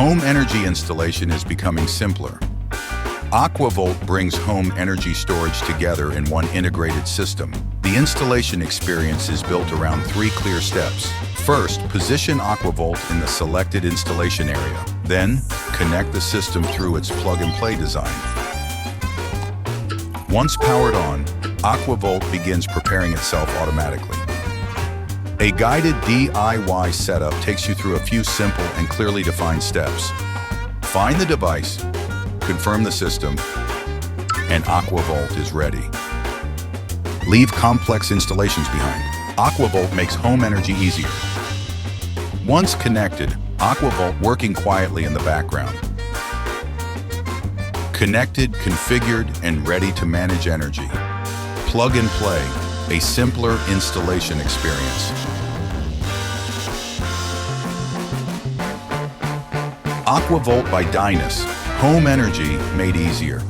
Home energy installation is becoming simpler. AquaVolt brings home energy storage together in one integrated system. The installation experience is built around 3 clear steps. First, position AquaVolt in the selected installation area. Then, connect the system through its plug-and-play design. Once powered on, AquaVolt begins preparing itself automatically. A guided DIY setup takes you through a few simple and clearly defined steps. Find the device, confirm the system, and AquaVolt is ready. Leave complex installations behind. AquaVolt makes home energy easier. Once connected, AquaVolt working quietly in the background. Connected, configured, and ready to manage energy. Plug and play, a simpler installation experience. AquaVolt by Dyness, home energy made easier.